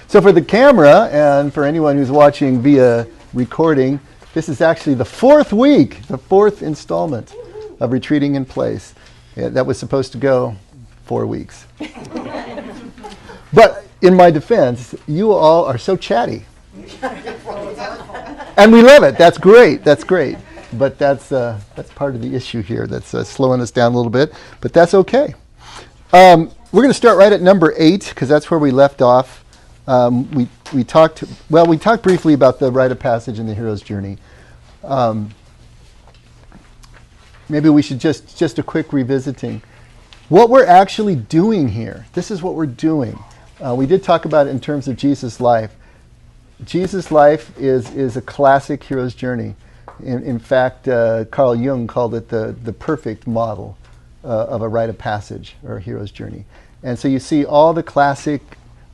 So for the camera, and for anyone who's watching via recording, this is actually the fourth week, the fourth installment of Retreating in Place. Yeah, that was supposed to go 4 weeks. But in my defense, you all are so chatty. And we love it. That's great. That's great. But that's part of the issue here. That's slowing us down a little bit. But that's okay. We're going to start right at number 8, because that's where we left off. We talked briefly about the rite of passage and the hero's journey. Maybe we should just a quick revisiting. What we're actually doing here, this is what we're doing. We did talk about it in terms of Jesus' life. Jesus' life is a classic hero's journey. In fact, Carl Jung called it the perfect model of a rite of passage or a hero's journey. And so you see all the classic,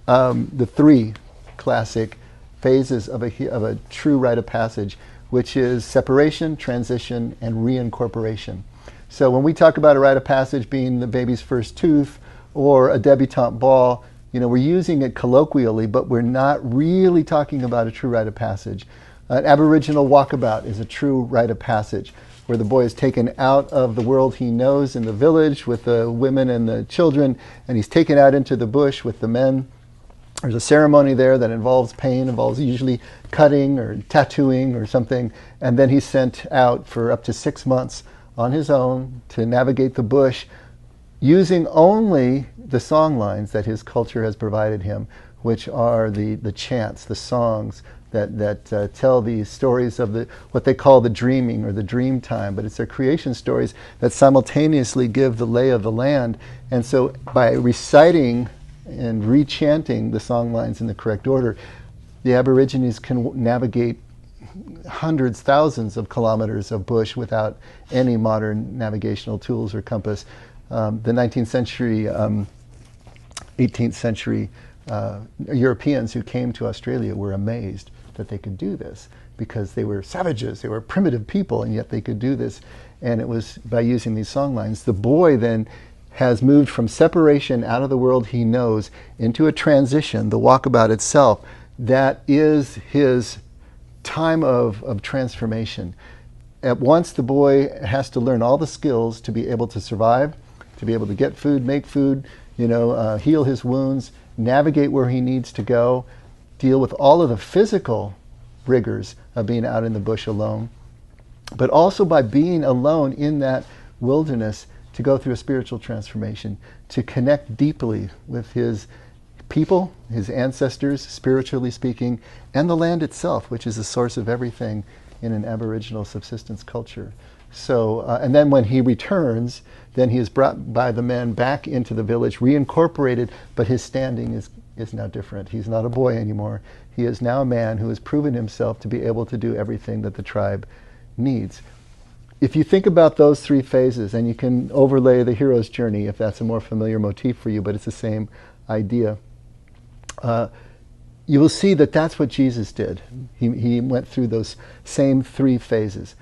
the 3 classic phases of a true rite of passage, which is separation, transition, and reincorporation. So when we talk about a rite of passage being the baby's first tooth or a debutante ball, we're using it colloquially, but we're not really talking about a true rite of passage. An Aboriginal walkabout is a true rite of passage, where the boy is taken out of the world he knows in the village with the women and the children, and he's taken out into the bush with the men. There's a ceremony there that involves pain, involves usually cutting or tattooing or something, and then he's sent out for up to 6 months on his own to navigate the bush, using only the song lines that his culture has provided him, which are the chants, the songs that tell the stories of what they call the dreaming or the dream time, but it's their creation stories that simultaneously give the lay of the land. And so by reciting and rechanting the song lines in the correct order, the Aborigines can navigate hundreds, thousands of kilometers of bush without any modern navigational tools or compass. The 19th century, 18th century Europeans who came to Australia were amazed that they could do this, because they were savages, they were primitive people, and yet they could do this. And it was by using these song lines. The boy then has moved from separation out of the world he knows into a transition, the walkabout itself, that is his time of transformation. At once the boy has to learn all the skills to be able to survive, to be able to get food, make food, heal his wounds, navigate where he needs to go, deal with all of the physical rigors of being out in the bush alone, but also by being alone in that wilderness to go through a spiritual transformation, to connect deeply with his people, his ancestors, spiritually speaking, and the land itself, which is the source of everything in an Aboriginal subsistence culture. So, and then when he returns, then he is brought by the men back into the village, reincorporated, but his standing is now different. He's not a boy anymore. He is now a man who has proven himself to be able to do everything that the tribe needs. If you think about those 3 phases, and you can overlay the hero's journey if that's a more familiar motif for you, but it's the same idea, you will see that that's what Jesus did. He went through those same 3 phases.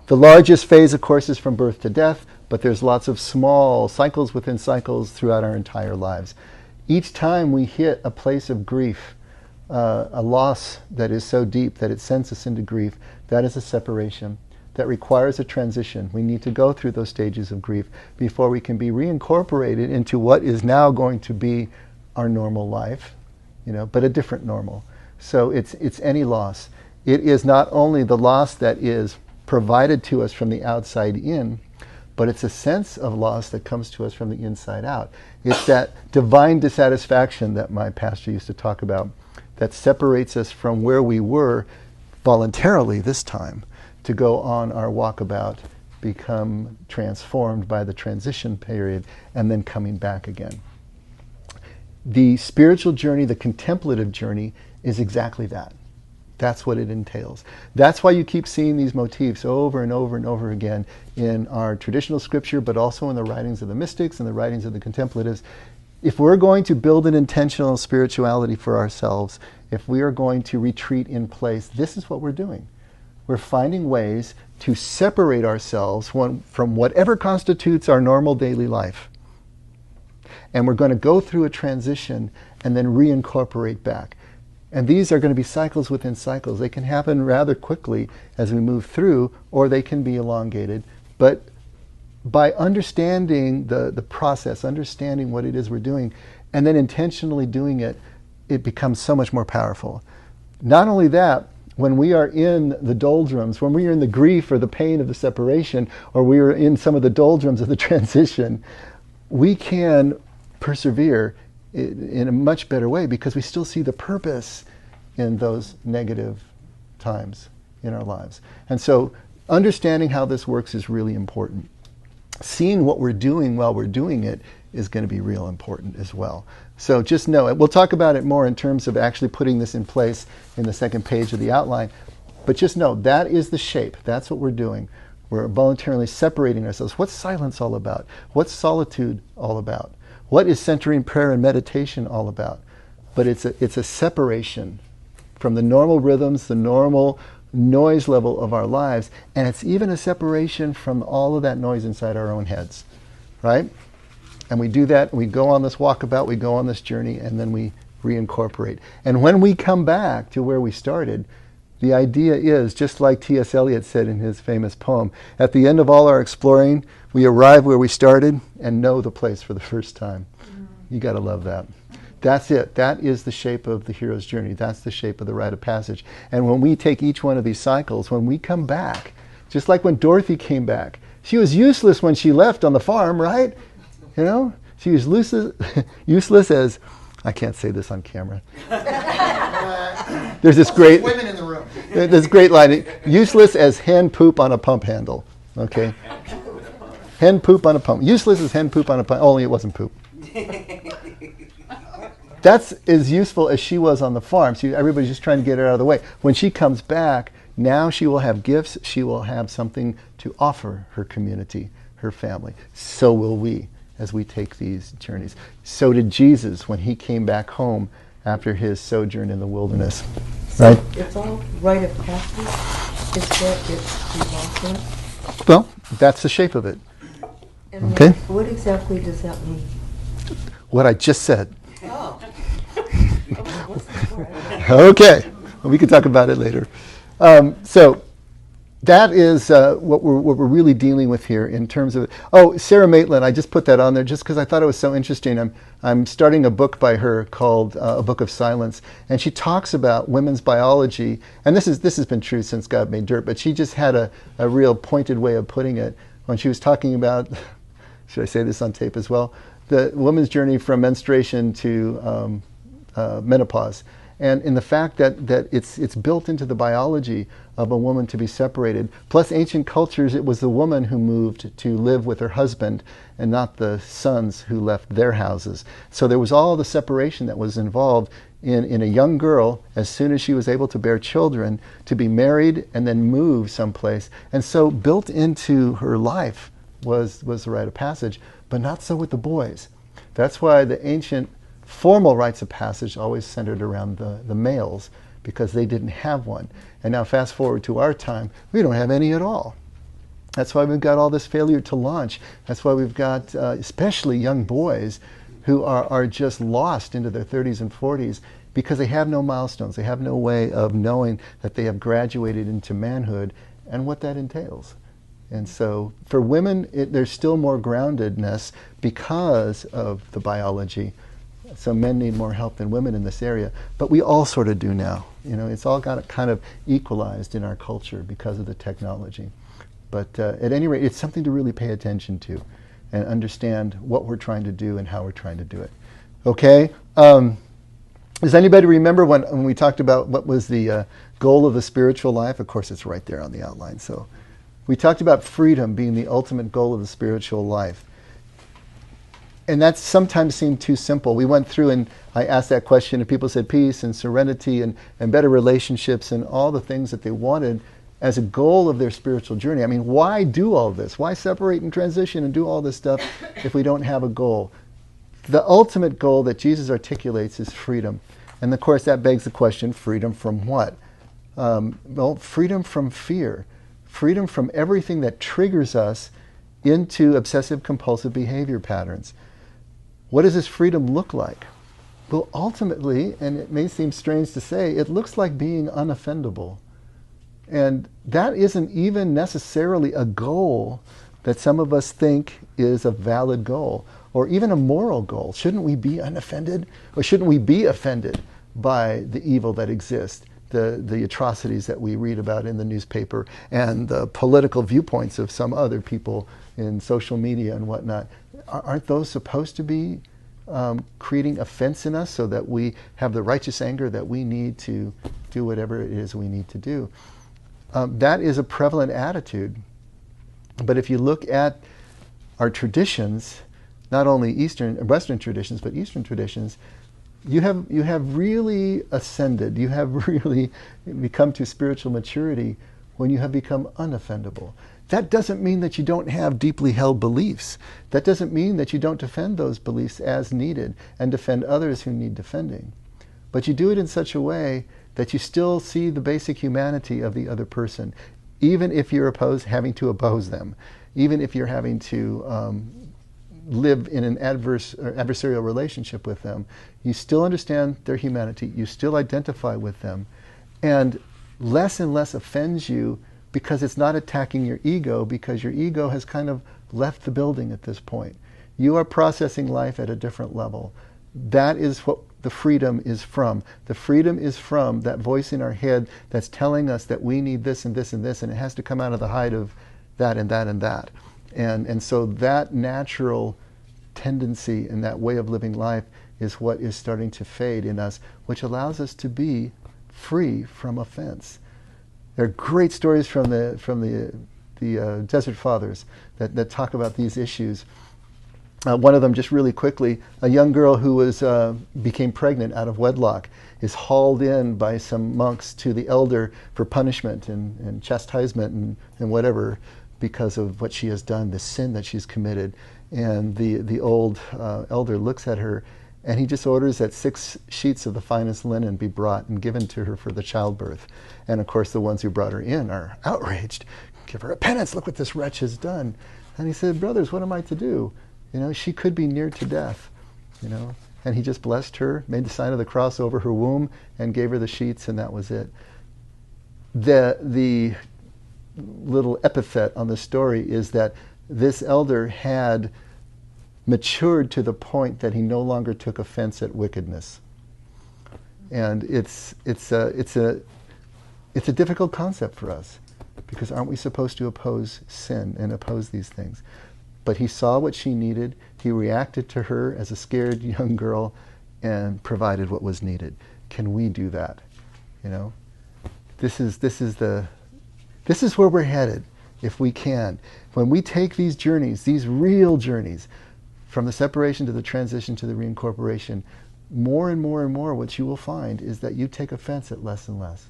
The largest phase, of course, is from birth to death, but there's lots of small cycles within cycles throughout our entire lives. Each time we hit a place of grief, a loss that is so deep that it sends us into grief, that is a separation that requires a transition. We need to go through those stages of grief before we can be reincorporated into what is now going to be our normal life, but a different normal. So it's any loss. It is not only the loss that is provided to us from the outside in, but it's a sense of loss that comes to us from the inside out. It's that divine dissatisfaction that my pastor used to talk about that separates us from where we were voluntarily this time to go on our walkabout, become transformed by the transition period, and then coming back again. The spiritual journey, the contemplative journey, is exactly that. That's what it entails. That's why you keep seeing these motifs over and over and over again in our traditional scripture, but also in the writings of the mystics and the writings of the contemplatives. If we're going to build an intentional spirituality for ourselves, if we are going to retreat in place, this is what we're doing. We're finding ways to separate ourselves from whatever constitutes our normal daily life. And we're going to go through a transition and then reincorporate back. And these are going to be cycles within cycles. They can happen rather quickly as we move through, or they can be elongated. But by understanding the process, understanding what it is we're doing, and then intentionally doing it, it becomes so much more powerful. Not only that, when we are in the doldrums, when we are in the grief or the pain of the separation, or we are in some of the doldrums of the transition, we can persevere in a much better way because we still see the purpose in those negative times in our lives. And so understanding how this works is really important. Seeing what we're doing while we're doing it is going to be real important as well. So just know it. We'll talk about it more in terms of actually putting this in place in the second page of the outline. But just know that is the shape. That's what we're doing. We're voluntarily separating ourselves. What's silence all about? What's solitude all about? What is centering prayer and meditation all about? But it's a separation from the normal rhythms, the normal noise level of our lives, and it's even a separation from all of that noise inside our own heads, right? And we do that, we go on this walkabout, we go on this journey, and then we reincorporate. And when we come back to where we started, the idea is, just like T.S. Eliot said in his famous poem, at the end of all our exploring, we arrive where we started and know the place for the first time. You got to love that. That's it. That is the shape of the hero's journey. That's the shape of the rite of passage. And when we take each one of these cycles, when we come back, just like when Dorothy came back, she was useless when she left on the farm, right? You know, she was useless as, I can't say this on camera. There's this great women in the room. This great line, useless as hen poop on a pump handle. Okay, hen poop on a pump. Useless as hen poop on a pump. Only it wasn't poop. That's as useful as she was on the farm. So everybody's just trying to get her out of the way. When she comes back, now she will have gifts. She will have something to offer her community, her family. So will we as we take these journeys. So did Jesus when he came back home after his sojourn in the wilderness. So right? It's all rite of passage. Is what it's involved in. Well, that's the shape of it. And Okay. what exactly does that mean? What I just said. Oh. Okay. Well, we can talk about it later. So that is what we're really dealing with here in terms of. Oh, Sarah Maitland, I just put that on there just because I thought it was so interesting. I'm starting a book by her called A Book of Silence, and she talks about women's biology. And this has been true since God made dirt, but she just had a real pointed way of putting it when she was talking about. Should I say this on tape as well? The woman's journey from menstruation to menopause. And in the fact that it's built into the biology of a woman to be separated. Plus ancient cultures, it was the woman who moved to live with her husband and not the sons who left their houses. So there was all the separation that was involved in a young girl, as soon as she was able to bear children, to be married and then move someplace. And so built into her life was the rite of passage, but not so with the boys. That's why the ancient formal rites of passage always centered around the males, because they didn't have one. And now fast forward to our time, we don't have any at all. That's why we've got all this failure to launch. That's why we've got especially young boys who are just lost into their 30s and 40s because they have no milestones. They have no way of knowing that they have graduated into manhood and what that entails. And so for women, there's still more groundedness because of the biology. So men need more help than women in this area, but we all sort of do now. You know, it's all got kind of equalized in our culture because of the technology. But at any rate, it's something to really pay attention to and understand what we're trying to do and how we're trying to do it. Okay? Does anybody remember when we talked about what was the goal of the spiritual life? Of course, it's right there on the outline. So we talked about freedom being the ultimate goal of the spiritual life. And that sometimes seemed too simple. We went through and I asked that question and people said peace and serenity and better relationships and all the things that they wanted as a goal of their spiritual journey. I mean, why do all this? Why separate and transition and do all this stuff if we don't have a goal? The ultimate goal that Jesus articulates is freedom. And of course that begs the question, freedom from what? Well, freedom from fear. Freedom from everything that triggers us into obsessive compulsive behavior patterns. What does this freedom look like? Well, ultimately, and it may seem strange to say, it looks like being unoffendable. And that isn't even necessarily a goal that some of us think is a valid goal or even a moral goal. Shouldn't we be unoffended? Or shouldn't we be offended by the evil that exists, the atrocities that we read about in the newspaper, and the political viewpoints of some other people in social media and whatnot? Aren't those supposed to be creating offense in us so that we have the righteous anger that we need to do whatever it is we need to do? That is a prevalent attitude. But if you look at our traditions, not only Western traditions, but Eastern traditions, you have really ascended. You have really become to spiritual maturity when you have become unoffendable. That doesn't mean that you don't have deeply held beliefs. That doesn't mean that you don't defend those beliefs as needed and defend others who need defending. But you do it in such a way that you still see the basic humanity of the other person, even if you're having to oppose them, even if you're having to live in an adversarial relationship with them. You still understand their humanity. You still identify with them. And less offends you because it's not attacking your ego, because your ego has kind of left the building at this point. You are processing life at a different level. That is what the freedom is from. The freedom is from that voice in our head that's telling us that we need this and this and this, and it has to come out of the hide of that and that and that. And so that natural tendency and that way of living life is what is starting to fade in us, which allows us to be free from offense. There are great stories from the Desert Fathers that talk about these issues. One of them, just really quickly, a young girl who became pregnant out of wedlock is hauled in by some monks to the elder for punishment and chastisement and whatever, because of what she has done, the sin that she's committed. And the old elder looks at her, and he just orders that 6 sheets of the finest linen be brought and given to her for the childbirth. And of course the ones who brought her in are outraged. Give her a penance, look what this wretch has done. And he said, brothers, what am I to do? She could be near to death, And he just blessed her, made the sign of the cross over her womb, and gave her the sheets, and that was it. The little epithet on the story is that this elder had matured to the point that he no longer took offense at wickedness. And it's a difficult concept for us, because aren't we supposed to oppose sin and oppose these things? But he saw what she needed. He reacted to her as a scared young girl and provided what was needed. Can we do that? This is where we're headed, if we can. When we take these journeys, these real journeys, from the separation to the transition to the reincorporation, more and more and more what you will find is that you take offense at less and less.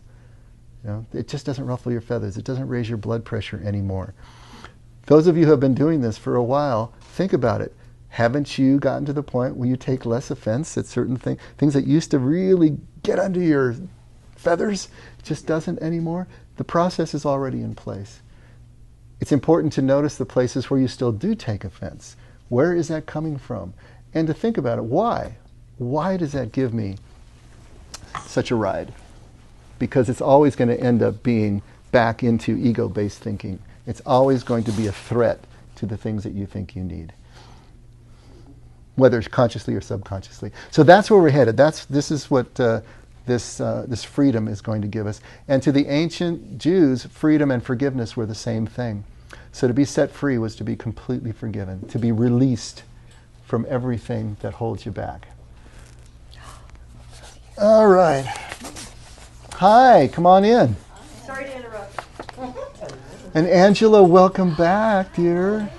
It just doesn't ruffle your feathers. It doesn't raise your blood pressure anymore. Those of you who have been doing this for a while, think about it. Haven't you gotten to the point where you take less offense at certain things that used to really get under your feathers? It just doesn't anymore. The process is already in place. It's important to notice the places where you still do take offense. Where is that coming from? And to think about it. Why? Why does that give me such a ride? Because it's always going to end up being back into ego-based thinking. It's always going to be a threat to the things that you think you need, whether consciously or subconsciously. So that's where we're headed. This is what this freedom is going to give us. And to the ancient Jews, freedom and forgiveness were the same thing. So to be set free was to be completely forgiven, to be released from everything that holds you back. All right. Hi, come on in. Sorry to interrupt. And Angela, welcome back, dear.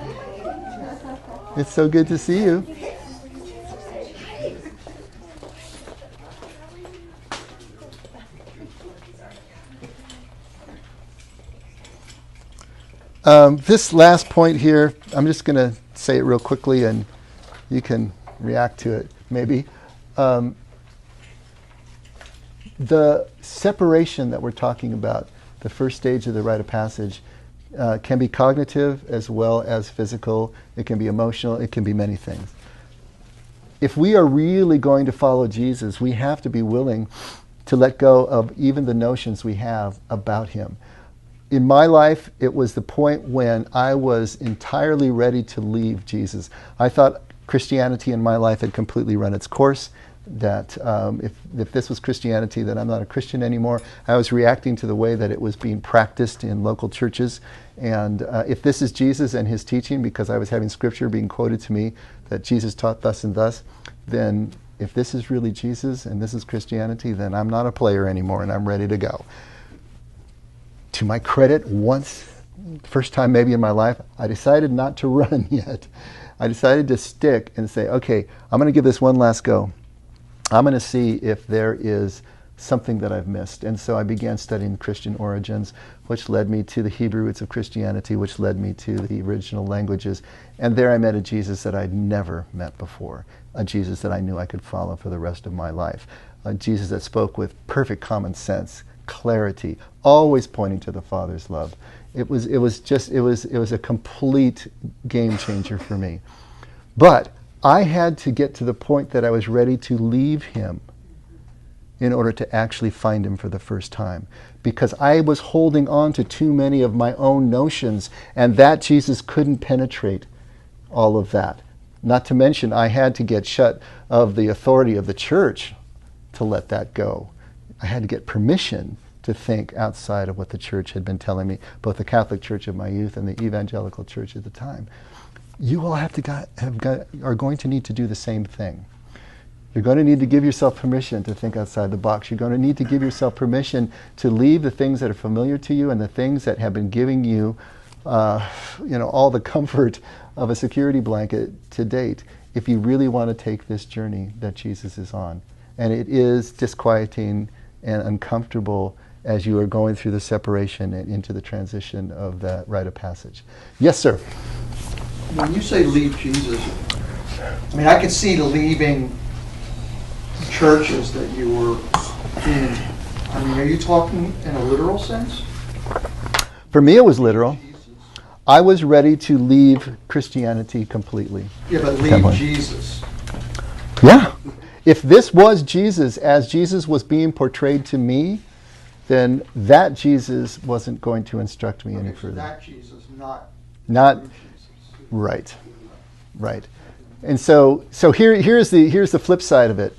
It's so good to see you. This last point here, I'm just going to say it real quickly and you can react to it, maybe. The separation that we're talking about, the first stage of the rite of passage, can be cognitive as well as physical. It can be emotional. It can be many things. if we are really going to follow Jesus, we have to be willing to let go of even the notions we have about him. In my life, it was the point when I was entirely ready to leave Jesus. I thought Christianity in my life had completely run its course, that if this was Christianity, then I'm not a Christian anymore. I was reacting to the way that it was being practiced in local churches. And if this is Jesus and his teaching, because I was having scripture being quoted to me that Jesus taught thus and thus, then if this is really Jesus and this is Christianity, then I'm not a player anymore and I'm ready to go. To my credit, first time maybe in my life, I decided not to run yet. I decided to stick and say, okay, I'm going to give this one last go. I'm going to see if there is something that I've missed. And so I began studying Christian origins, which led me to the Hebrew roots of Christianity, which led me to the original languages. And there I met a Jesus that I'd never met before, a Jesus that I knew I could follow for the rest of my life, a Jesus that spoke with perfect common sense, clarity, always pointing to the Father's love. It was a complete game changer for me. But I had to get to the point that I was ready to leave him in order to actually find him for the first time, because I was holding on to too many of my own notions, and that Jesus couldn't penetrate all of that. Not to mention, I had to get shut of the authority of the church to let that go. I had to get permission to think outside of what the church had been telling me, both the Catholic Church of my youth and the evangelical church at the time. You all are going to need to do the same thing. You're going to need to give yourself permission to think outside the box. You're going to need to give yourself permission to leave the things that are familiar to you and the things that have been giving you, all the comfort of a security blanket to date, if you really want to take this journey that Jesus is on. And it is disquieting and uncomfortable as you are going through the separation and into the transition of that rite of passage. Yes, sir? When you say leave Jesus, I mean, I could see the leaving churches that you were in. I mean, are you talking in a literal sense? For me, it was literal. I was ready to leave Christianity completely. Yeah, but leave Jesus. Yeah. If this was Jesus as Jesus was being portrayed to me, then that Jesus wasn't going to instruct me any further. So that Jesus, not Jesus. Right. And so here's the flip side of it.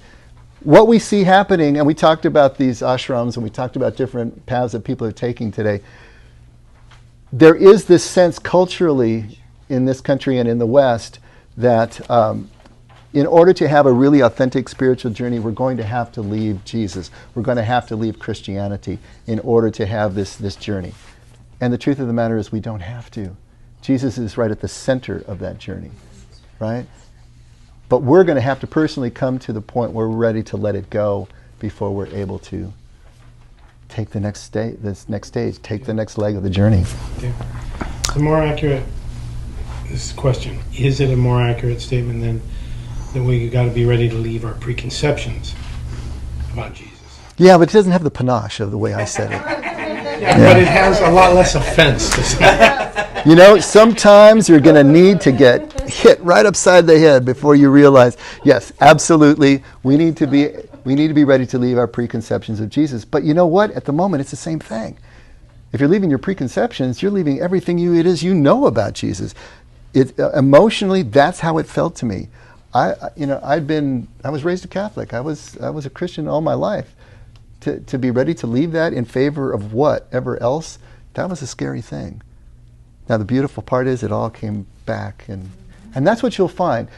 What we see happening, and we talked about these ashrams, and we talked about different paths that people are taking today. There is this sense culturally in this country and in the West that in order to have a really authentic spiritual journey, we're going to have to leave Jesus. We're going to have to leave Christianity in order to have this journey. And the truth of the matter is we don't have to. Jesus is right at the center of that journey, right? But we're going to have to personally come to the point where we're ready to let it go before we're able to take the next stage, take the next leg of the journey. Okay. The more accurate, this question, is it a more accurate statement than that we got to be ready to leave our preconceptions about Jesus? Yeah, but it doesn't have the panache of the way I said it. Yeah, but it has a lot less offense to say. You know, sometimes you're going to need to get hit right upside the head before you realize, yes, absolutely, we need to be ready to leave our preconceptions of Jesus. But you know what? At the moment, it's the same thing. If you're leaving your preconceptions, you're leaving everything it is you know about Jesus. Emotionally, that's how it felt to me. I was raised a Catholic. I was a Christian all my life. To be ready to leave that in favor of whatever else, that was a scary thing. Now the beautiful part is it all came back, and that's what you'll find.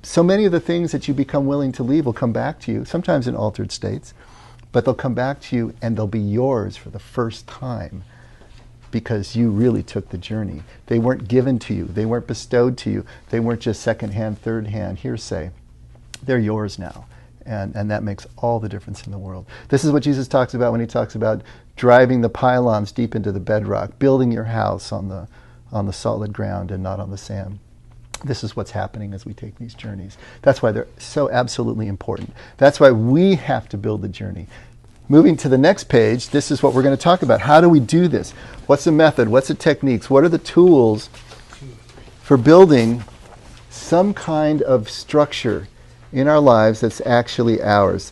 So many of the things that you become willing to leave will come back to you, sometimes in altered states, but they'll come back to you and they'll be yours for the first time because you really took the journey. They weren't given to you. They weren't bestowed to you. They weren't just second-hand, third-hand hearsay. They're yours now. And that makes all the difference in the world. This is what Jesus talks about when he talks about driving the pylons deep into the bedrock, building your house on the solid ground and not on the sand. This is what's happening as we take these journeys. That's why they're so absolutely important. That's why we have to build the journey. Moving to the next page, this is what we're going to talk about. How do we do this? What's the method? What's the techniques? What are the tools for building some kind of structure in our lives that's actually ours.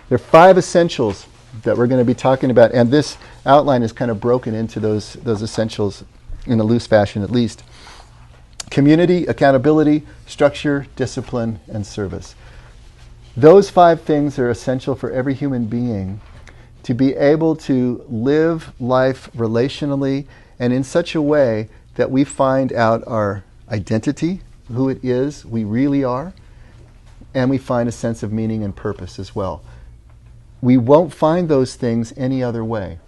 There are 5 essentials that we're going to be talking about, and this outline is kind of broken into those essentials in a loose fashion at least. Community, accountability, structure, discipline, and service. Those 5 things are essential for every human being to be able to live life relationally and in such a way that we find out our identity, who it is we really are, and we find a sense of meaning and purpose as well. We won't find those things any other way.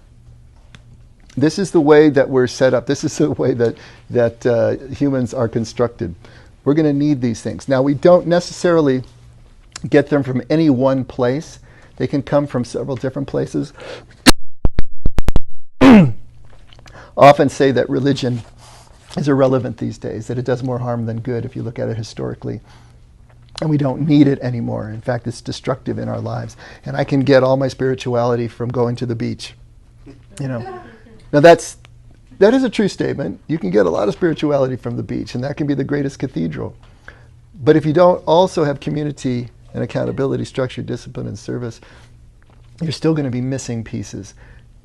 This is the way that we're set up. This is the way that humans are constructed. We're going to need these things. Now, we don't necessarily get them from any one place. They can come from several different places. Often say that religion is irrelevant these days, that it does more harm than good if you look at it historically. And we don't need it anymore. In fact, it's destructive in our lives. And I can get all my spirituality from going to the beach. Now that is a true statement. You can get a lot of spirituality from the beach, and that can be the greatest cathedral. But if you don't also have community and accountability, structure, discipline, and service, you're still going to be missing pieces.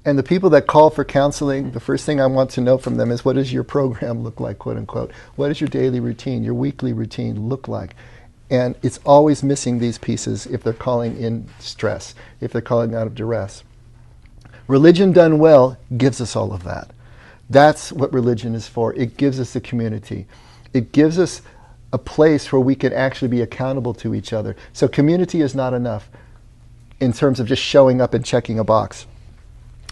And the people that call for counseling, the first thing I want to know from them is, what does your program look like, quote unquote? What does your daily routine, your weekly routine look like? And it's always missing these pieces if they're calling in stress, if they're calling out of duress. Religion done well gives us all of that. That's what religion is for. It gives us a community. It gives us a place where we can actually be accountable to each other. So community is not enough in terms of just showing up and checking a box.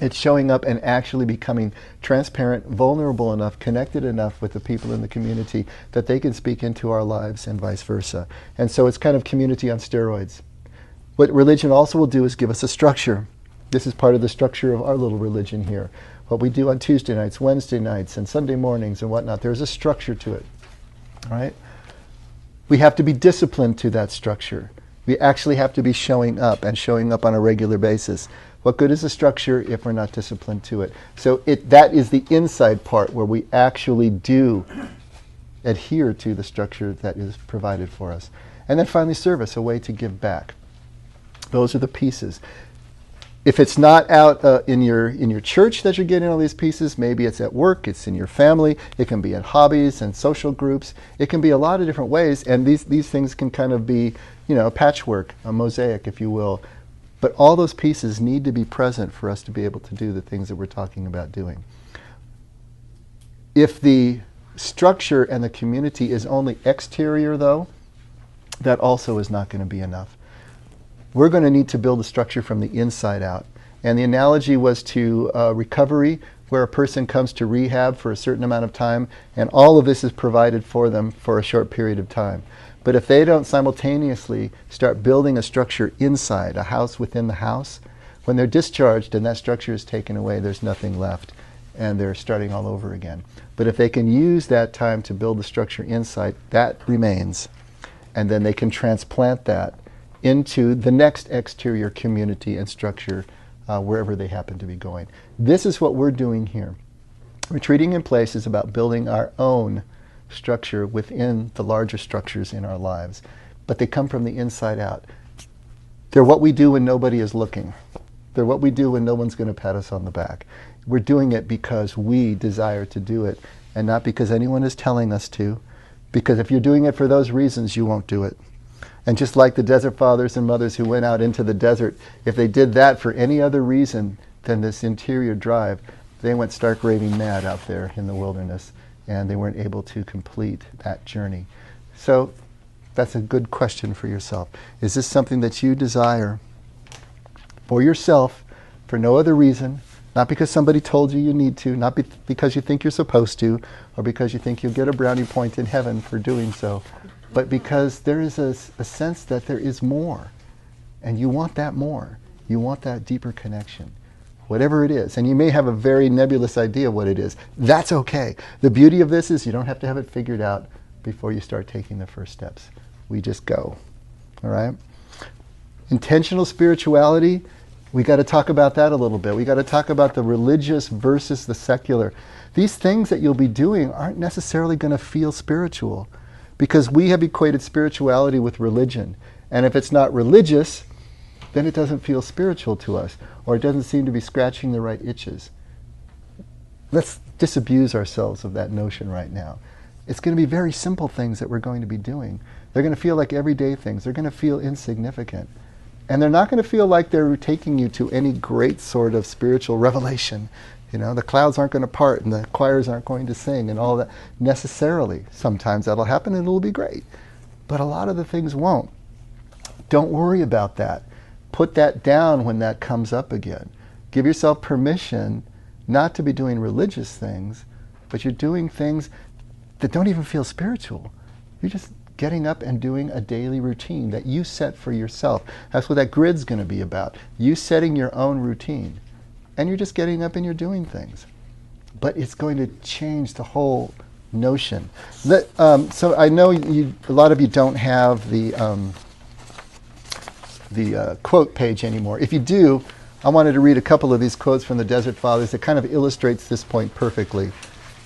It's showing up and actually becoming transparent, vulnerable enough, connected enough with the people in the community that they can speak into our lives and vice versa. And so it's kind of community on steroids. What religion also will do is give us a structure. This is part of the structure of our little religion here. What we do on Tuesday nights, Wednesday nights, and Sunday mornings and whatnot, there's a structure to it, right? We have to be disciplined to that structure. We actually have to be showing up and showing up on a regular basis. What good is a structure if we're not disciplined to it? So that is the inside part where we actually do adhere to the structure that is provided for us. And then finally, service, a way to give back. Those are the pieces. If it's not out in your church that you're getting all these pieces, maybe it's at work, it's in your family, it can be in hobbies and social groups. It can be a lot of different ways, and these things can kind of be, a patchwork, a mosaic, if you will. But all those pieces need to be present for us to be able to do the things that we're talking about doing. If the structure and the community is only exterior, though, that also is not going to be enough. We're going to need to build a structure from the inside out. And the analogy was to recovery, where a person comes to rehab for a certain amount of time, and all of this is provided for them for a short period of time. But if they don't simultaneously start building a structure inside, a house within the house, when they're discharged and that structure is taken away, there's nothing left, and they're starting all over again. But if they can use that time to build the structure inside, that remains. And then they can transplant that into the next exterior community and structure wherever they happen to be going. This is what we're doing here. Retreating in Place is about building our own structure within the larger structures in our lives. But they come from the inside out. They're what we do when nobody is looking. They're what we do when no one's going to pat us on the back. We're doing it because we desire to do it, and not because anyone is telling us to. Because if you're doing it for those reasons, you won't do it. And just like the desert fathers and mothers who went out into the desert, if they did that for any other reason than this interior drive, they went stark raving mad out there in the wilderness, and they weren't able to complete that journey. So that's a good question for yourself. Is this something that you desire for yourself, for no other reason, not because somebody told you you need to, not because you think you're supposed to, or because you think you'll get a brownie point in heaven for doing so, but because there is a sense that there is more, and you want that more. You want that deeper connection, whatever it is. And you may have a very nebulous idea of what it is. That's okay. The beauty of this is you don't have to have it figured out before you start taking the first steps. We just go. All right? Intentional spirituality, we got to talk about that a little bit. We got to talk about the religious versus the secular. These things that you'll be doing aren't necessarily going to feel spiritual, because we have equated spirituality with religion. And if it's not religious, then it doesn't feel spiritual to us, or it doesn't seem to be scratching the right itches. Let's disabuse ourselves of that notion right now. It's going to be very simple things that we're going to be doing. They're going to feel like everyday things. They're going to feel insignificant. And they're not going to feel like they're taking you to any great sort of spiritual revelation. You know, the clouds aren't going to part and the choirs aren't going to sing and all that necessarily. Sometimes that'll happen and it'll be great. But a lot of the things won't. Don't worry about that. Put that down when that comes up again. Give yourself permission not to be doing religious things, but you're doing things that don't even feel spiritual. You're just getting up and doing a daily routine that you set for yourself. That's what that grid's going to be about. You setting your own routine. And you're just getting up and you're doing things. But it's going to change the whole notion. So I know a lot of you don't have the quote page anymore. If you do, I wanted to read a couple of these quotes from the Desert Fathers that kind of illustrates this point perfectly.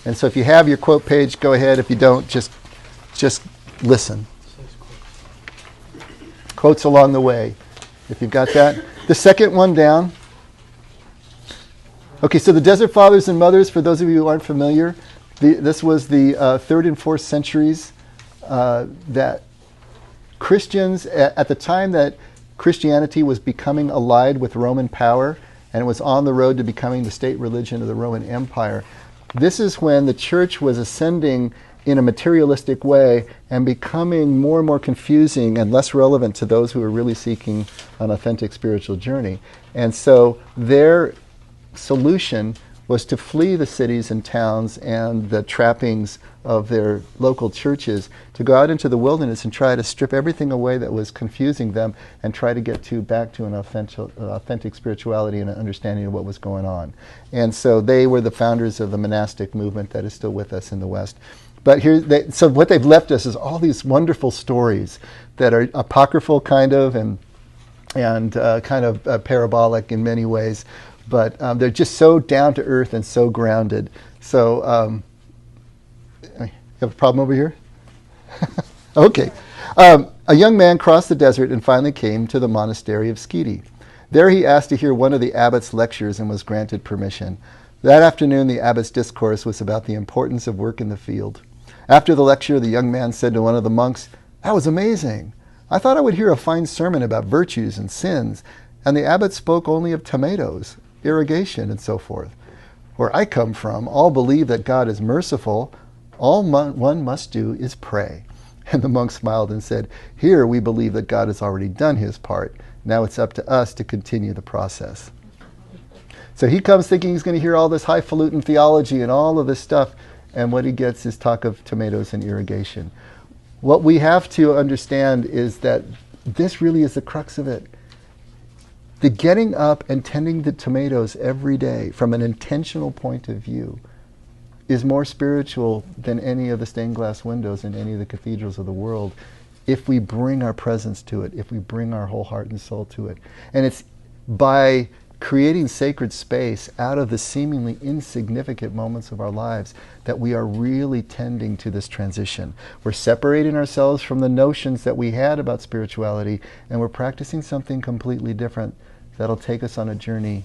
And so if you have your quote page, go ahead. If you don't, just listen. Quotes along the way, if you've got that. The second one down. Okay, so the Desert Fathers and Mothers, for those of you who aren't familiar, this was the 3rd and 4th centuries that Christians, at the time that Christianity was becoming allied with Roman power and was on the road to becoming the state religion of the Roman Empire, this is when the church was ascending in a materialistic way and becoming more and more confusing and less relevant to those who were really seeking an authentic spiritual journey. And so their solution was to flee the cities and towns and the trappings of their local churches, to go out into the wilderness and try to strip everything away that was confusing them and try to get back to an authentic spirituality and an understanding of what was going on. And so they were the founders of the monastic movement that is still with us in the West. But so what they've left us is all these wonderful stories that are apocryphal kind of and kind of parabolic in many ways. But they're just so down to earth and so grounded. So, you have a problem over here? Okay. A young man crossed the desert and finally came to the monastery of Skidi. There he asked to hear one of the abbot's lectures and was granted permission. That afternoon, the abbot's discourse was about the importance of work in the field. After the lecture, the young man said to one of the monks, "That was amazing. I thought I would hear a fine sermon about virtues and sins, and the abbot spoke only of tomatoes, irrigation, and so forth. Where I come from, all believe that God is merciful. All one must do is pray." And the monk smiled and said, "Here we believe that God has already done his part. Now it's up to us to continue the process." So he comes thinking he's going to hear all this highfalutin theology and all of this stuff, and what he gets is talk of tomatoes and irrigation. What we have to understand is that this really is the crux of it. The getting up and tending the tomatoes every day from an intentional point of view is more spiritual than any of the stained glass windows in any of the cathedrals of the world if we bring our presence to it, if we bring our whole heart and soul to it. And it's by creating sacred space out of the seemingly insignificant moments of our lives that we are really tending to this transition. We're separating ourselves from the notions that we had about spirituality, and we're practicing something completely different that'll take us on a journey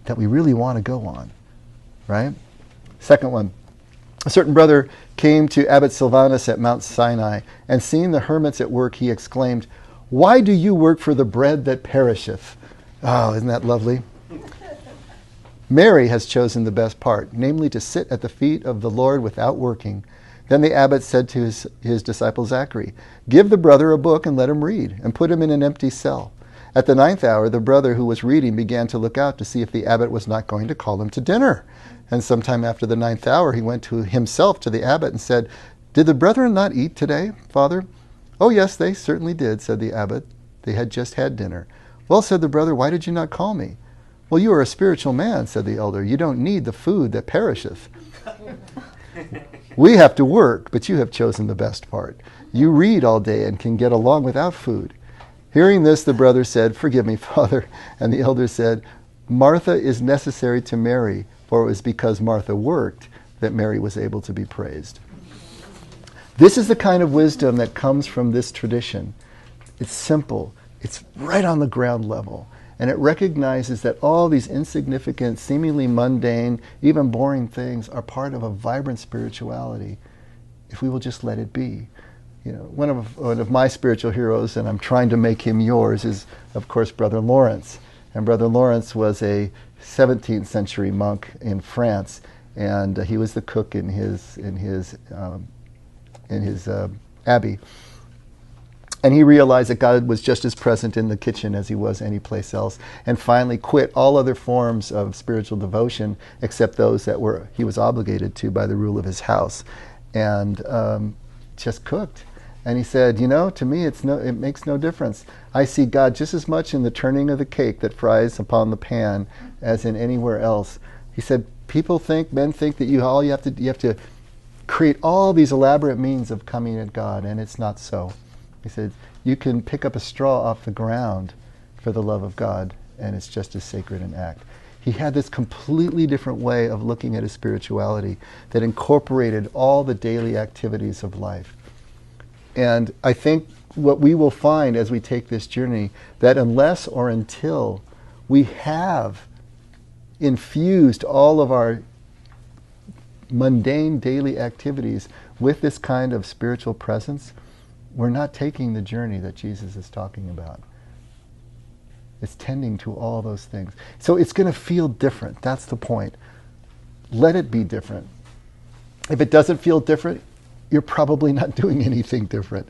that we really want to go on, right? Second one. A certain brother came to Abbot Silvanus at Mount Sinai, and seeing the hermits at work, he exclaimed, "Why do you work for the bread that perisheth?" Oh, isn't that lovely? Mary has chosen the best part, namely to sit at the feet of the Lord without working. Then the abbot said to his disciple Zachary, "Give the brother a book and let him read, and put him in an empty cell." At the 9th hour, the brother who was reading began to look out to see if the abbot was not going to call him to dinner. And sometime after the 9th hour, he went himself to the abbot and said, "Did the brethren not eat today, Father?" "Oh, yes, they certainly did," said the abbot. "They had just had dinner." "Well," said the brother, "why did you not call me?" "Well, you are a spiritual man," said the elder. "You don't need the food that perisheth." "We have to work, but you have chosen the best part. You read all day and can get along without food." Hearing this, the brother said, "Forgive me, Father." And the elder said, "Martha is necessary to Mary, for it was because Martha worked that Mary was able to be praised." This is the kind of wisdom that comes from this tradition. It's simple. It's right on the ground level. And it recognizes that all these insignificant, seemingly mundane, even boring things are part of a vibrant spirituality if we will just let it be. You know, one of my spiritual heroes, and I'm trying to make him yours, is, of course, Brother Lawrence. And Brother Lawrence was a 17th century monk in France, and he was the cook in his abbey. And he realized that God was just as present in the kitchen as he was any place else, and finally quit all other forms of spiritual devotion except those that he was obligated to by the rule of his house, and just cooked. And he said, you know, to me it makes no difference. I see God just as much in the turning of the cake that fries upon the pan as in anywhere else. He said, men think that you have to create all these elaborate means of coming at God, and it's not so. He said, you can pick up a straw off the ground for the love of God, and it's just as sacred an act. He had this completely different way of looking at his spirituality that incorporated all the daily activities of life. And I think what we will find as we take this journey, that unless or until we have infused all of our mundane daily activities with this kind of spiritual presence, we're not taking the journey that Jesus is talking about. It's tending to all those things. So it's going to feel different. That's the point. Let it be different. If it doesn't feel different, you're probably not doing anything different.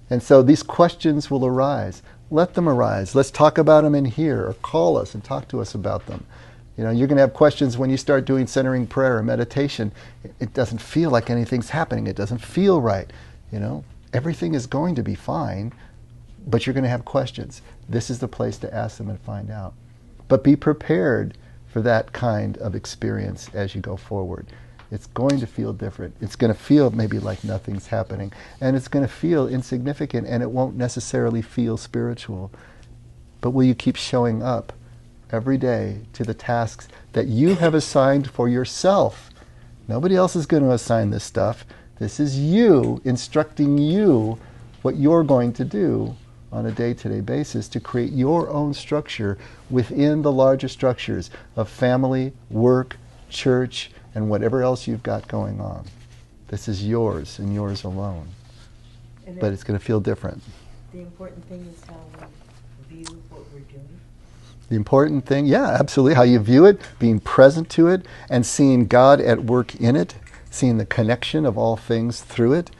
And so these questions will arise. Let them arise. Let's talk about them in here, or call us and talk to us about them. You know, you're going to have questions when you start doing centering prayer or meditation. It doesn't feel like anything's happening. It doesn't feel right. You know, everything is going to be fine, but you're going to have questions. This is the place to ask them and find out. But be prepared for that kind of experience as you go forward. It's going to feel different. It's going to feel maybe like nothing's happening. And it's going to feel insignificant, and it won't necessarily feel spiritual. But will you keep showing up every day to the tasks that you have assigned for yourself? Nobody else is going to assign this stuff. This is you instructing you what you're going to do on a day-to-day basis to create your own structure within the larger structures of family, work, church, and whatever else you've got going on. This is yours and yours alone. But it's going to feel different. The important thing is how we view what we're doing. The important thing, yeah, absolutely, how you view it, being present to it, and seeing God at work in it, seeing the connection of all things through it.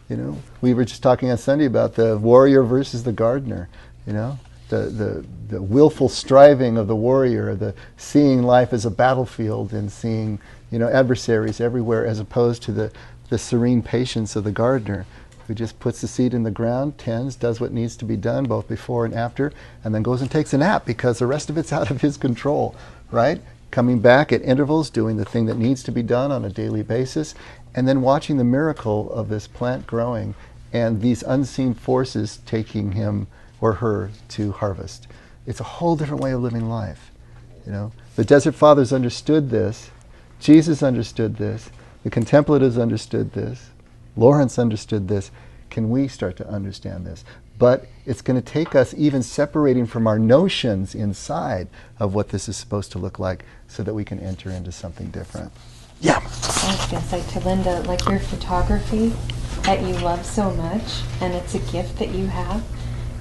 You know, we were just talking on Sunday about the warrior versus the gardener. You know, the willful striving of the warrior, the seeing life as a battlefield and seeing, you know, adversaries everywhere, as opposed to the serene patience of the gardener, who just puts the seed in the ground, tends, does what needs to be done both before and after, and then goes and takes a nap because the rest of it's out of his control, right? Coming back at intervals, doing the thing that needs to be done on a daily basis, and then watching the miracle of this plant growing and these unseen forces taking him or her to harvest. It's a whole different way of living life. You know, the Desert Fathers understood this. Jesus understood this. The contemplatives understood this. Lawrence understood this. Can we start to understand this? But it's going to take us even separating from our notions inside of what this is supposed to look like so that we can enter into something different. Yeah. I was going to say to Linda, like your photography that you love so much, and it's a gift that you have,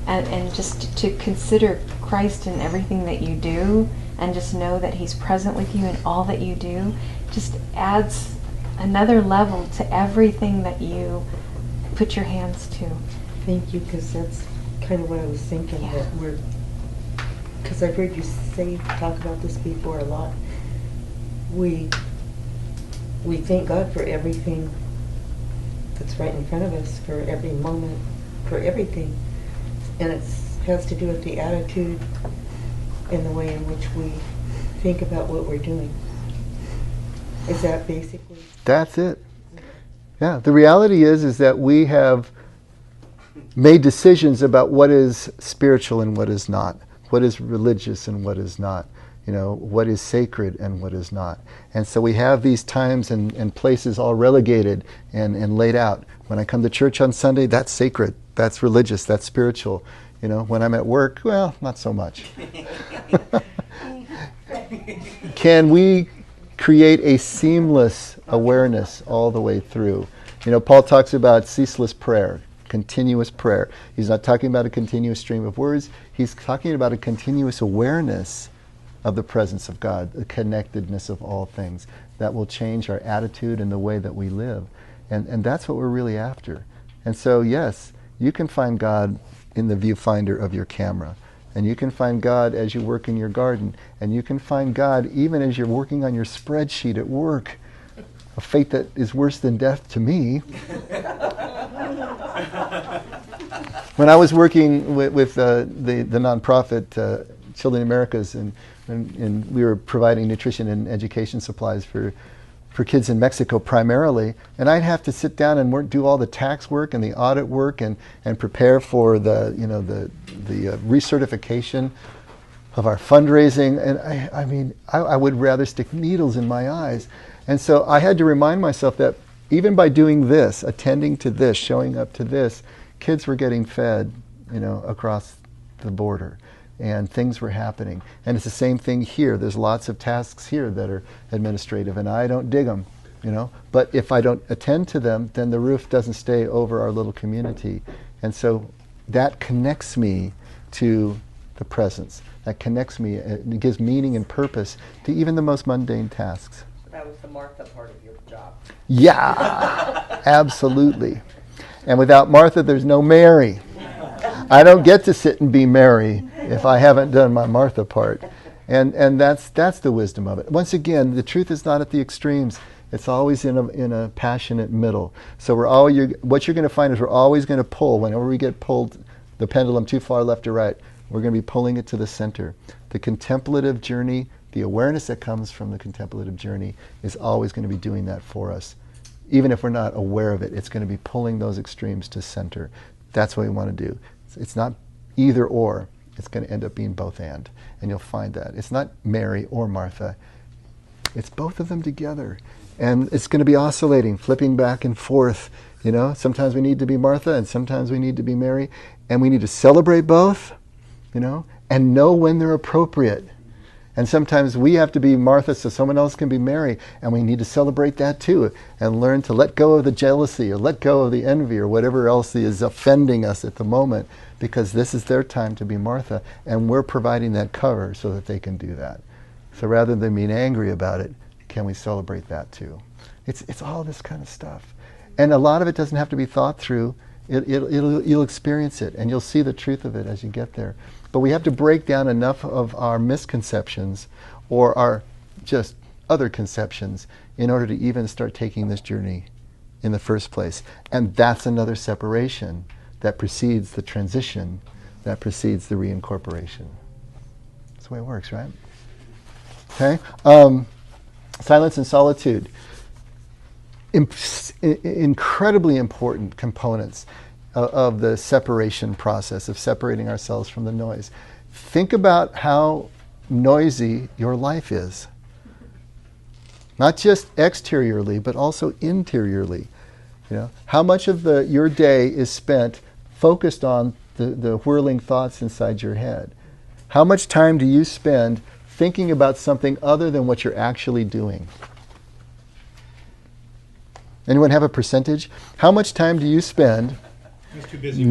and just to consider Christ in everything that you do, and just know that He's present with you in all that you do, just adds another level to everything that you put your hands to. Thank you, because that's kind of what I was thinking. Yeah. That because I've heard you talk about this before a lot. We thank God for everything that's right in front of us, for every moment, for everything. And it has to do with the attitude and the way in which we think about what we're doing. Is that basically? That's it. Yeah, the reality is that we have made decisions about what is spiritual and what is not, what is religious and what is not, you know, what is sacred and what is not. And so we have these times and places all relegated and laid out. When I come to church on Sunday, that's sacred, that's religious, that's spiritual. When I'm at work, well, not so much. Can we create a seamless awareness all the way through? Paul talks about ceaseless prayer, continuous prayer. He's not talking about a continuous stream of words. He's talking about a continuous awareness of the presence of God, the connectedness of all things. That will change our attitude and the way that we live. And that's what we're really after. And so, yes, you can find God in the viewfinder of your camera. And you can find God as you work in your garden. And you can find God even as you're working on your spreadsheet at work. A fate that is worse than death to me. When I was working with the nonprofit Children Americas, and we were providing nutrition and education supplies for kids in Mexico primarily, and I'd have to sit down and do all the tax work and the audit work and prepare for the recertification of our fundraising. And I would rather stick needles in my eyes. And so I had to remind myself that even by doing this, attending to this, showing up to this, kids were getting fed, across the border. And things were happening. And it's the same thing here. There's lots of tasks here that are administrative, and I don't dig them, But if I don't attend to them, then the roof doesn't stay over our little community. And so that connects me to the presence. That connects me, it gives meaning and purpose to even the most mundane tasks. That was the Martha part of your job. Yeah, absolutely. And without Martha, there's no Mary. I don't get to sit and be Mary if I haven't done my Martha part. And that's the wisdom of it. Once again, the truth is not at the extremes. It's always in a passionate middle. So what you're going to find is we're always going to pull. Whenever we get pulled, the pendulum too far left or right, we're going to be pulling it to the center. The contemplative journey, the awareness that comes from the contemplative journey is always going to be doing that for us. Even if we're not aware of it, it's going to be pulling those extremes to center. That's what we want to do. It's not either or. It's going to end up being both and you'll find that. It's not Mary or Martha. It's both of them together. And it's going to be oscillating, flipping back and forth. Sometimes we need to be Martha and sometimes we need to be Mary. And we need to celebrate both, and know when they're appropriate. And sometimes we have to be Martha so someone else can be Mary, and we need to celebrate that too, and learn to let go of the jealousy or let go of the envy or whatever else is offending us at the moment, because this is their time to be Martha, and we're providing that cover so that they can do that. So rather than being angry about it, can we celebrate that too? It's all this kind of stuff. And a lot of it doesn't have to be thought through. You'll experience it, and you'll see the truth of it as you get there. But we have to break down enough of our misconceptions or our just other conceptions in order to even start taking this journey in the first place. And that's another separation that precedes the transition, that precedes the reincorporation. That's the way it works, right? Okay? Silence and solitude. Incredibly important components of the separation process, of separating ourselves from the noise. Think about how noisy your life is. Not just exteriorly, but also interiorly. How much of your day is spent focused on the whirling thoughts inside your head? How much time do you spend thinking about something other than what you're actually doing? Anyone have a percentage? How much time do you spend? I was too busy.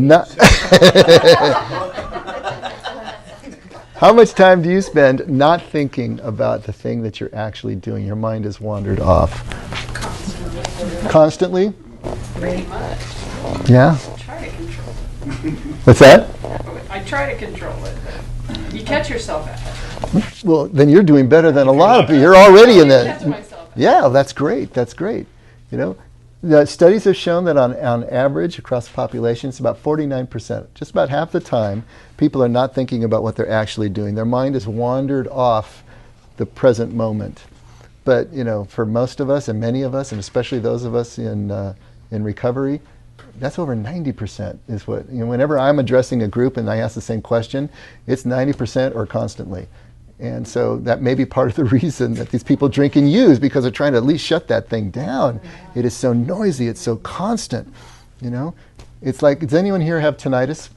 How much time do you spend not thinking about the thing that you're actually doing? Your mind has wandered off. Constantly? Pretty much. Yeah? I try to control What's that? it. I try to control it, but you catch yourself at it. Well, then you're doing better than a lot of people. You're already in I catch that. myself at it. Yeah, that's great. That's great. The studies have shown that on average across the population, it's about 49%. Just about half the time, people are not thinking about what they're actually doing. Their mind has wandered off the present moment. But for most of us and many of us, and especially those of us in recovery, that's over 90% is what, whenever I'm addressing a group and I ask the same question, it's 90% or constantly. And so that may be part of the reason that these people drink and use, because they're trying to at least shut that thing down. It is so noisy, it's so constant, It's like, does anyone here have tinnitus?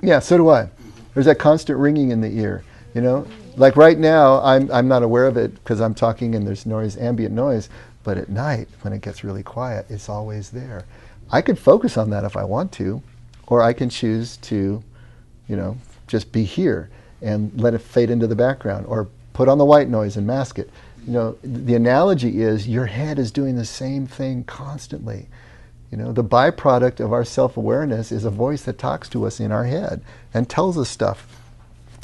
Yeah, so do I. There's that constant ringing in the ear. You know, like right now, I'm not aware of it because I'm talking and there's noise, ambient noise. But at night, when it gets really quiet, it's always there. I could focus on that if I want to, or I can choose to, you know, just be here and let it fade into the background, or put on the white noise and mask it. You know, the analogy is your head is doing the same thing constantly. You know, the byproduct of our self-awareness is a voice that talks to us in our head and tells us stuff,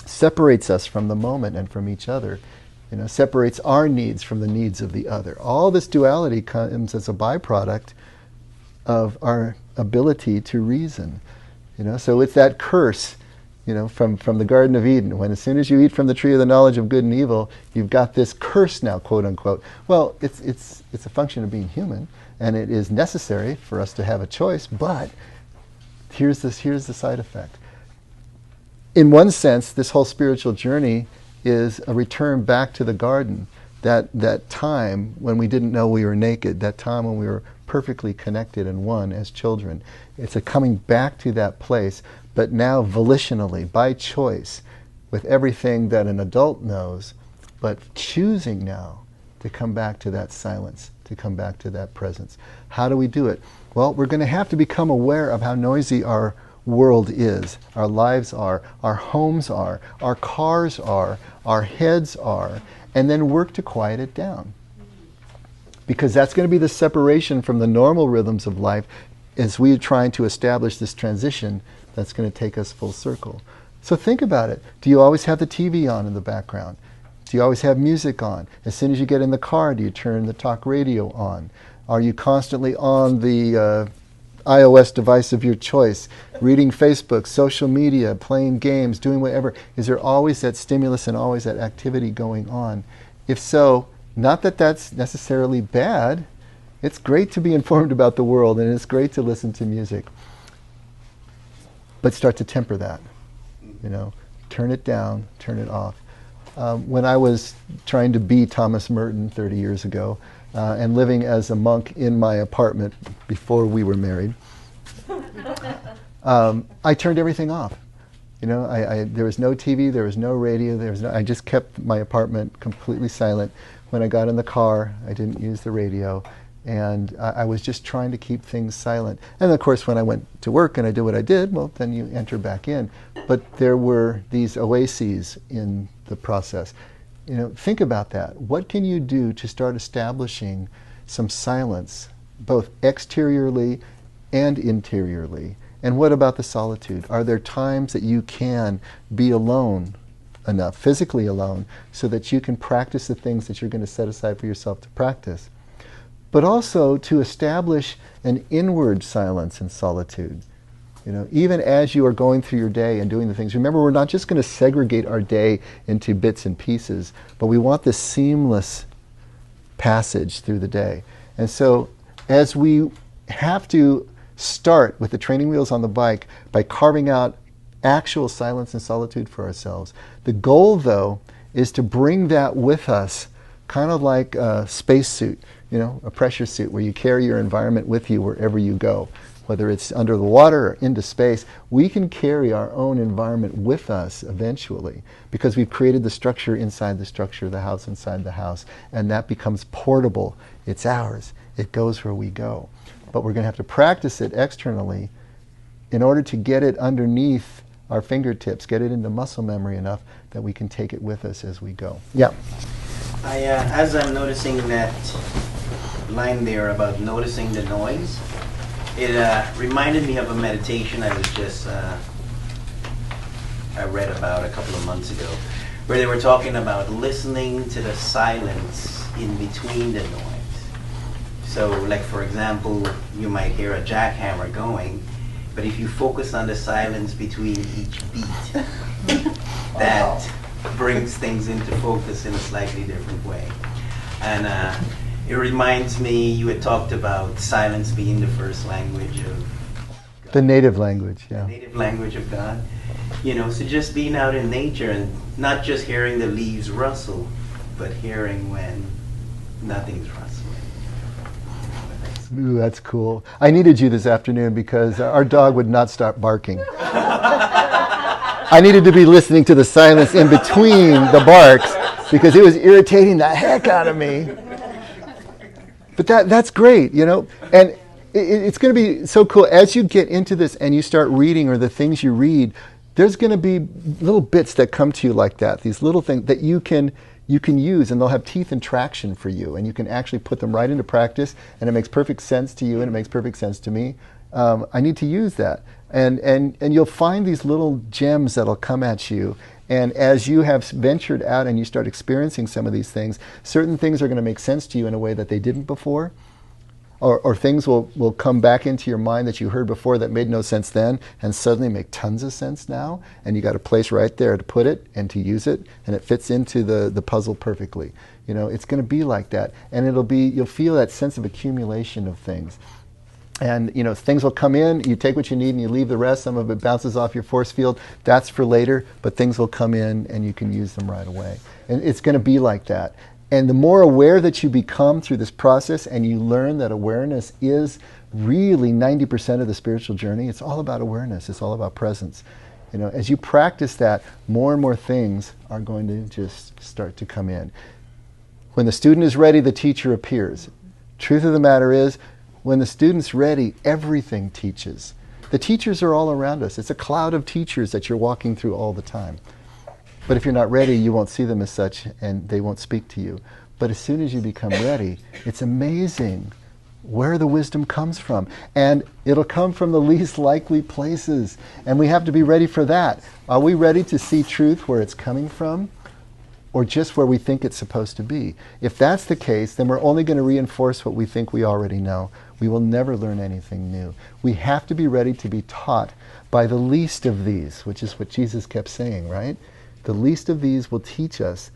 separates us from the moment and from each other. You know, separates our needs from the needs of the other. All this duality comes as a byproduct of our ability to reason. You know, so it's that curse, you know, from the Garden of Eden, when as soon as you eat from the tree of the knowledge of good and evil, you've got this curse now, quote unquote. Well, it's a function of being human, and it is necessary for us to have a choice, but here's the side effect. In one sense, this whole spiritual journey is a return back to the garden, that time when we didn't know we were naked, that time when we were perfectly connected and one as children. It's a coming back to that place, but now volitionally, by choice, with everything that an adult knows, but choosing now to come back to that silence, to come back to that presence. How do we do it? Well, we're going to have to become aware of how noisy our world is, our lives are, our homes are, our cars are, our heads are, and then work to quiet it down. Because that's going to be the separation from the normal rhythms of life as we're trying to establish this transition that's going to take us full circle. So think about it. Do you always have the TV on in the background? Do you always have music on? As soon as you get in the car, do you turn the talk radio on? Are you constantly on the iOS device of your choice, reading Facebook, social media, playing games, doing whatever? Is there always that stimulus and always that activity going on? If so, not that that's necessarily bad. It's great to be informed about the world, and it's great to listen to music. But start to temper that. You know, turn it down, turn it off. When I was trying to be Thomas Merton 30 years ago, and living as a monk in my apartment before we were married, I turned everything off. You know, there was no TV, there was no radio, I just kept my apartment completely silent. When I got in the car, I didn't use the radio, and I was just trying to keep things silent. And of course, when I went to work and I did what I did, well, then you enter back in. But there were these oases in the process. You know, think about that. What can you do to start establishing some silence, both exteriorly and interiorly? And what about the solitude? Are there times that you can be alone enough, physically alone, so that you can practice the things that you're going to set aside for yourself to practice? But also to establish an inward silence and solitude. You know, even as you are going through your day and doing the things, remember, we're not just going to segregate our day into bits and pieces, but we want this seamless passage through the day. And so as we have to start with the training wheels on the bike by carving out actual silence and solitude for ourselves, the goal, though, is to bring that with us, kind of like a spacesuit, you know, a pressure suit where you carry your environment with you wherever you go. Whether it's under the water or into space, we can carry our own environment with us eventually, because we've created the structure inside the structure, the house inside the house, and that becomes portable. It's ours. It goes where we go. But we're going to have to practice it externally in order to get it underneath our fingertips, get it into muscle memory enough that we can take it with us as we go. Yeah. As I'm noticing that line there about noticing the noise, it reminded me of a meditation I read about a couple of months ago, where they were talking about listening to the silence in between the noise. So, like for example, you might hear a jackhammer going, but if you focus on the silence between each beat, that brings things into focus in a slightly different way. And it reminds me, you had talked about silence being the first language of God. The native language, yeah. The native language of God. You know, so just being out in nature and not just hearing the leaves rustle, but hearing when nothing's rustling. Ooh, that's cool. I needed you this afternoon because our dog would not stop barking. I needed to be listening to the silence in between the barks because it was irritating the heck out of me. But that's great, and it's going to be so cool as you get into this and you start reading, or the things you read. There's going to be little bits that come to you like that. These little things that you can use, and they'll have teeth and traction for you, and you can actually put them right into practice, and it makes perfect sense to you, and it makes perfect sense to me. I need to use that, and you'll find these little gems that'll come at you. And as you have ventured out and you start experiencing some of these things, certain things are going to make sense to you in a way that they didn't before. Or things will come back into your mind that you heard before that made no sense then and suddenly make tons of sense now. And you got a place right there to put it and to use it, and it fits into the puzzle perfectly. It's going to be like that. And you'll feel that sense of accumulation of things. And things will come in, you take what you need and you leave the rest. Some of it bounces off your force field. That's for later, but things will come in and you can use them right away. And it's going to be like that. And the more aware that you become through this process, and you learn that awareness is really 90% of the spiritual journey, it's all about awareness. It's all about presence. As you practice that, more and more things are going to just start to come in. When the student is ready, the teacher appears. Truth of the matter is, when the student's ready, everything teaches. The teachers are all around us. It's a cloud of teachers that you're walking through all the time. But if you're not ready, you won't see them as such, and they won't speak to you. But as soon as you become ready, it's amazing where the wisdom comes from. And it'll come from the least likely places. And we have to be ready for that. Are we ready to see truth where it's coming from, or just where we think it's supposed to be? If that's the case, then we're only going to reinforce what we think we already know. We will never learn anything new. We have to be ready to be taught by the least of these, which is what Jesus kept saying, right? The least of these will teach us.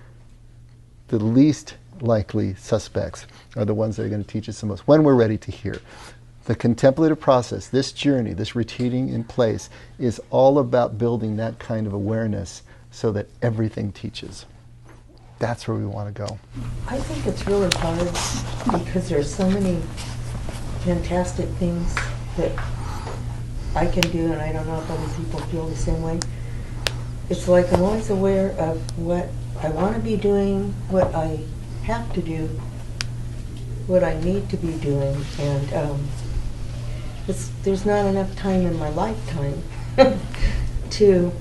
The least likely suspects are the ones that are going to teach us the most when we're ready to hear. The contemplative process, this journey, this retreating in place, is all about building that kind of awareness so that everything teaches. That's where we want to go. I think it's really hard because there's so many fantastic things that I can do, and I don't know if other people feel the same way. It's like I'm always aware of what I want to be doing, what I have to do, what I need to be doing, and there's not enough time in my lifetime to,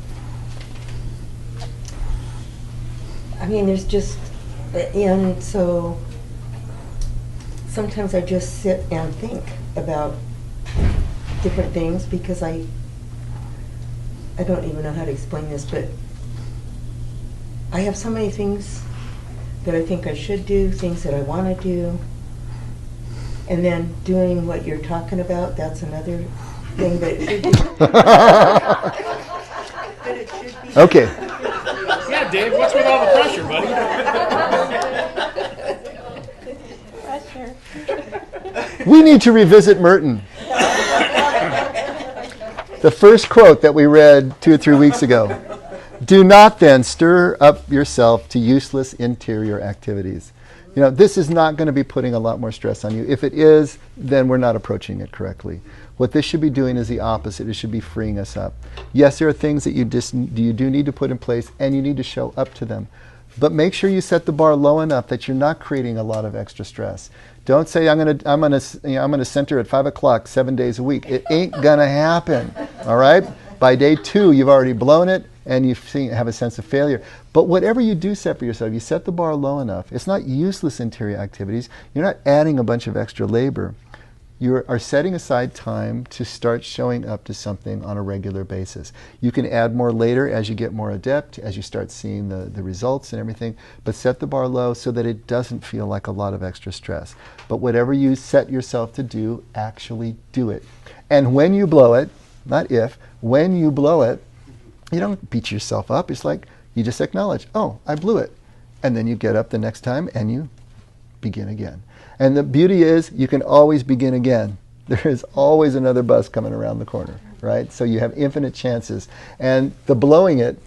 there's just, and so sometimes I just sit and think about different things because I don't even know how to explain this, but I have so many things that I think I should do, things that I want to do, and then doing what you're talking about, that's another thing, but it should be. But it should be. Okay. Yeah, Dave, what's with all the pressure, buddy? Pressure. We need to revisit Merton. The first quote that we read 2 or 3 weeks ago. Do not then stir up yourself to useless interior activities. This is not going to be putting a lot more stress on you. If it is, then we're not approaching it correctly. What this should be doing is the opposite. It should be freeing us up. Yes, there are things that you do need to put in place, and you need to show up to them. But make sure you set the bar low enough that you're not creating a lot of extra stress. Don't say I'm gonna center at 5 o'clock 7 days a week. It ain't gonna happen. All right. By day 2, you've already blown it, and you have a sense of failure. But whatever you do set for yourself, you set the bar low enough. It's not useless interior activities. You're not adding a bunch of extra labor. You are setting aside time to start showing up to something on a regular basis. You can add more later as you get more adept, as you start seeing the results and everything, but set the bar low so that it doesn't feel like a lot of extra stress. But whatever you set yourself to do, actually do it. And when you blow it, not if, when you blow it, you don't beat yourself up. It's like you just acknowledge, oh, I blew it. And then you get up the next time and you begin again. And the beauty is you can always begin again. There is always another bus coming around the corner, right? So you have infinite chances. And the blowing it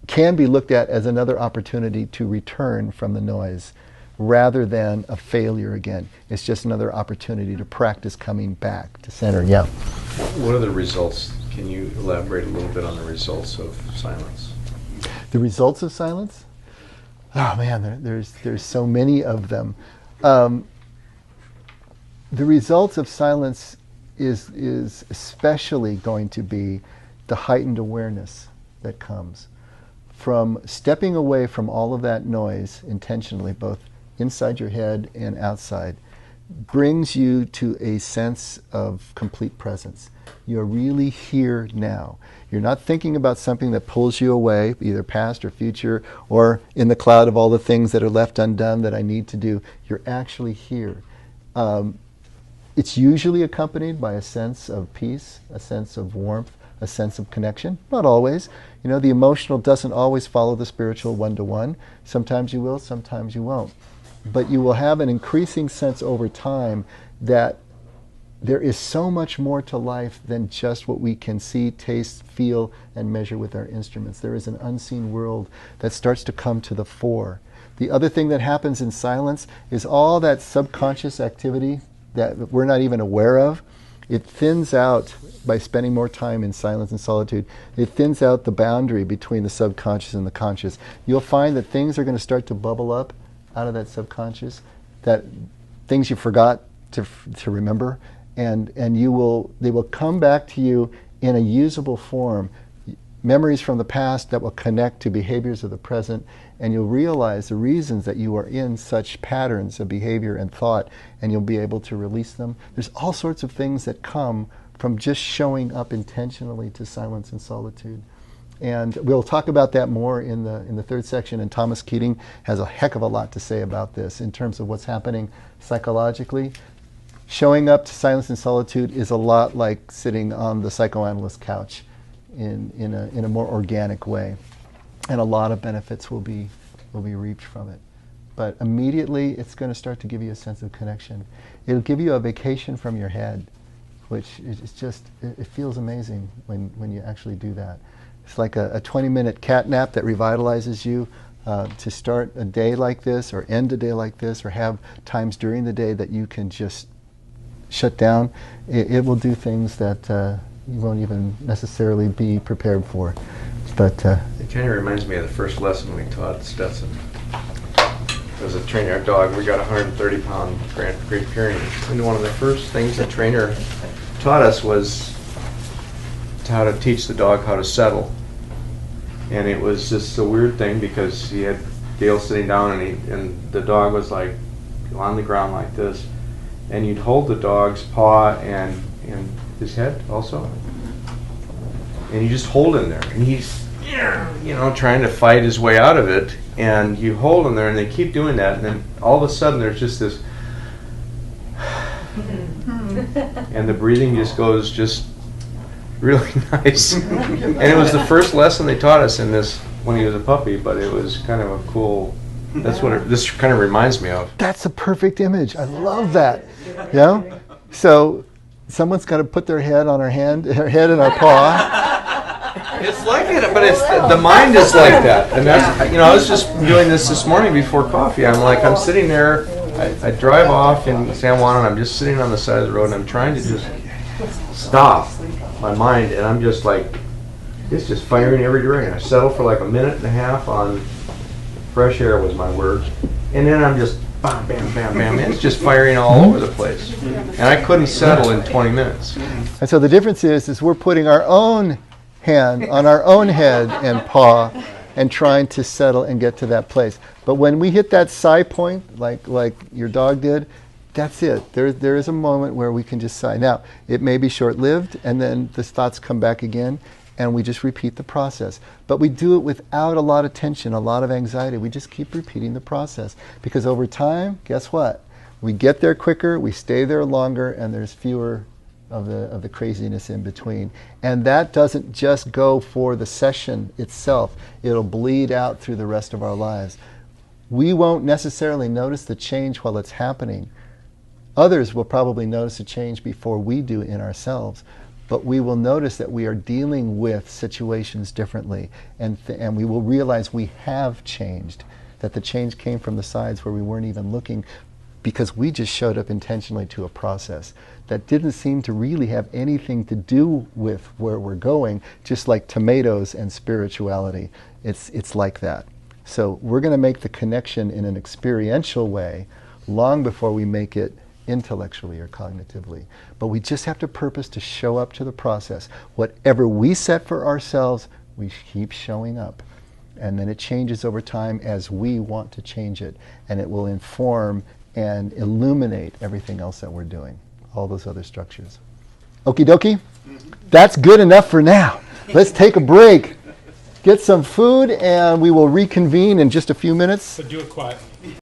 can be looked at as another opportunity to return from the noise rather than a failure again. It's just another opportunity to practice coming back to center. Yeah. What are the results Can you elaborate a little bit on the results of silence? The results of silence? Oh man, there's so many of them. The results of silence is especially going to be the heightened awareness that comes from stepping away from all of that noise intentionally, both inside your head and outside, brings you to a sense of complete presence. You're really here now. You're not thinking about something that pulls you away, either past or future, or in the cloud of all the things that are left undone that I need to do. You're actually here. It's usually accompanied by a sense of peace, a sense of warmth, a sense of connection. Not always. You know, the emotional doesn't always follow the spiritual one-to-one. Sometimes you will, sometimes you won't. But you will have an increasing sense over time that there is so much more to life than just what we can see, taste, feel, and measure with our instruments. There is an unseen world that starts to come to the fore. The other thing that happens in silence is all that subconscious activity that we're not even aware of. It thins out by spending more time in silence and solitude. It thins out the boundary between the subconscious and the conscious. You'll find that things are going to start to bubble up out of that subconscious, that things you forgot to remember, and they will come back to you in a usable form. Memories from the past that will connect to behaviors of the present, and you'll realize the reasons that you are in such patterns of behavior and thought, and you'll be able to release them. There's all sorts of things that come from just showing up intentionally to silence and solitude. And we'll talk about that more in the third section, and Thomas Keating has a heck of a lot to say about this in terms of what's happening psychologically. Showing up to silence and solitude is a lot like sitting on the psychoanalyst couch in a more organic way, and a lot of benefits will be reaped from it. But immediately it's going to start to give you a sense of connection. It'll give you a vacation from your head, which is just, it feels amazing when you actually do that. It's like a 20-minute cat nap that revitalizes you to start a day like this, or end a day like this, or have times during the day that you can just shut down. It will do things that you won't even necessarily be prepared for. But it kind of reminds me of the first lesson we taught Stetson. As a trainer of dog, we got a 130-pound Great Pyrenees, and one of the first things the trainer taught us was how to teach the dog how to settle. And it was just a weird thing because he had Dale sitting down, and the dog was like on the ground like this, and you'd hold the dog's paw and his head also, and you just hold him there, and he's trying to fight his way out of it, and you hold him there, and they keep doing that, and then all of a sudden there's just this and the breathing just goes just really nice. And it was the first lesson they taught us in this when he was a puppy, but it was kind of a cool, that's what this kind of reminds me of. That's a perfect image. I love that. Yeah? So someone's got to put their head on her head in our paw. It's like it, but it's the mind is like that, and that's I was just doing this morning before coffee. I'm sitting there. I drive off in San Juan, and I'm just sitting on the side of the road, and I'm trying to just stop my mind, and I'm just like, it's just firing every direction. I settle for like a minute and a half on fresh air was my word, and then I'm just bam, bam, bam, bam. And it's just firing all over the place, and I couldn't settle in 20 minutes. And so the difference is we're putting our own hand on our own head and paw and trying to settle and get to that place. But when we hit that sigh point, like your dog did, that's it. There is a moment where we can just sigh. Now, it may be short-lived, and then the thoughts come back again, and we just repeat the process. But we do it without a lot of tension, a lot of anxiety. We just keep repeating the process. Because over time, guess what? We get there quicker, we stay there longer, and there's fewer of the craziness in between. And that doesn't just go for the session itself. It'll bleed out through the rest of our lives. We won't necessarily notice the change while it's happening. Others will probably notice a change before we do in ourselves, but we will notice that we are dealing with situations differently, and we will realize we have changed, that the change came from the sides where we weren't even looking. because we just showed up intentionally to a process that didn't seem to really have anything to do with where we're going, just like tomatoes and spirituality. It's like that. So we're going to make the connection in an experiential way long before we make it intellectually or cognitively. But we just have to purpose to show up to the process. Whatever we set for ourselves, we keep showing up. And then it changes over time as we want to change it. And it will inform and illuminate everything else that we're doing, all those other structures. Okie dokie? That's good enough for now. Let's take a break, get some food, and we will reconvene in just a few minutes. So do it quietly.